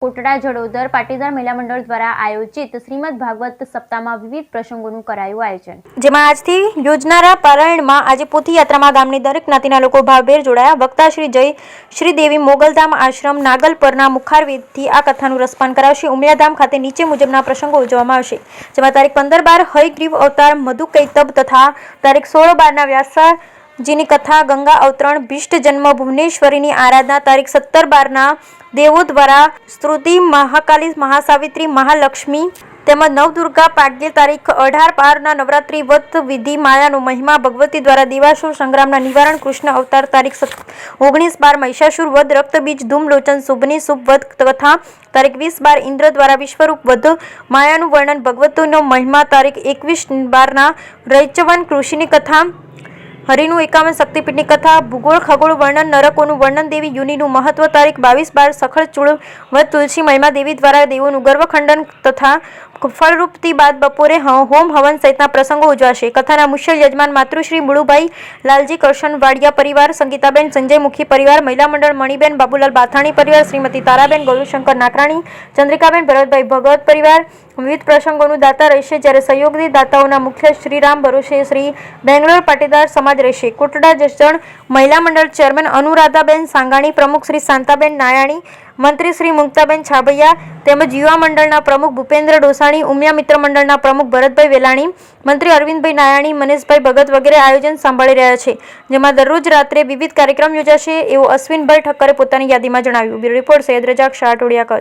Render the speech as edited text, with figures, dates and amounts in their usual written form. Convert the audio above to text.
કોટડા જડોદર પાટીદાર મહિલા મંડળ દ્વારા આયોજિત શ્રીમદ ભાગવત સપ્તાહમાં વિવિધ પ્રસંગોનું કરાયું આયોજન, જેમાં આજથી યોજનારા પારાયણમાં આજે પોથી યાત્રામાં ગામની દરેક જ્ઞાતિના લોકો ભાવભેર જોડાયા। વક્તા શ્રી જય શ્રી દેવી મોગલધામ આશ્રમ નાગલપરના મુખારવેદથી આ કથાનું રસપાન કરાવશે। ઉમિયાધામ ખાતે નીચે મુજબના પ્રસંગો ઉજવવામાં આવશે, જેમાં તારીખ 15-12 હયગ્રીવ અવતાર મધુ કૈતબ તથા તારીખ 16-12 વ્યાસજીની કથા, ગંગા અવતરણ, ભીષ્ટ જન્મ, ભુવનેશ્વરીની આરાધના, તારીખ 17-12 દેવો દ્વારા સ્તુતિ, મહાકાલી, મહાસાવિત્રી, મહાલક્ષ્મી તેમજ નવદુર્ગા પાડ્ય, તારીખ 18-12 નવરાત્રિ વ્રત વિધિ, માયાનો મહિમા, ભગવતી દ્વારા દેવાસુર સંગ્રામના નિવારણ, કૃષ્ણ અવતાર, તારીખ 19-12 મહિષાસુર વધ, રક્તબીજ, ધૂમલોચન, શુભની શુભ વધ કથા, તારીખ 20-12 ઇન્દ્ર દ્વારા વિશ્વરૂપ વધ, માયાનું વર્ણન, ભગવતીનો મહિમા, તારીખ 21-12 રૈચવન કૃષિની કથા, હરિનું 51 શક્તિપીઠની કથા, ભૂગોળ ખગોળ વર્ણન, નરકોનું વર્ણન, દેવી યુનિનું મહત્વ, તારીખ 22-12 સખળ ચૂળ વધ, તુલસી મહિમા, દેવી દ્વારા દેવોનું ગર્વખંડન તથા ફળરૂપથી બાદ બપોરે હોમ હવન સહિતના પ્રસંગો ઉજવાશે। કથાના મુખ્ય યજમાન માતૃશ્રી મુળુભાઈ લાલજી કરશન વાડિયા પરિવાર, સંગીતાબેન સંજય મુખી પરિવાર, મહિલા મંડળ મણિબેન બાબુલાલ બાથાણી પરિવાર, શ્રીમતી તારાબેન ગૌરીશંકર નાકરાણી, ચંદ્રિકાબેન ભરતભાઈ ભગત પરિવાર વિવિધ પ્રસંગોનું દાતા રહેશે, જ્યારે સહયોગી દાતાઓના મુખ્ય શ્રીરામ ભરોસે શ્રી બેંગ્લોર પાટીદાર સમાજ રહેશે। કોટડા જસદણ મહિલા મંડળ ચેરમેન અનુરાધાબેન સાંગાણી, પ્રમુખ શ્રી શાંતાબેન નાયાણી, મંત્રી શ્રી મુક્તાબેન છાબૈયા તેમજ યુવા મંડળના પ્રમુખ ભૂપેન્દ્ર ડોસાણી, ઉમિયા મિત્ર મંડળના પ્રમુખ ભરતભાઈ વેલાણી, મંત્રી અરવિંદભાઈ નાયાણી, મનીષભાઈ ભગત વગેરે આયોજન સંભાળી રહ્યા છે, જેમાં દરરોજ રાત્રે વિવિધ કાર્યક્રમ યોજાશે, એવું અશ્વિનભાઈ ઠક્કરે પોતાની યાદીમાં જણાવ્યું। Bureau report Sayed Razak Shah, Todiya, Kutch.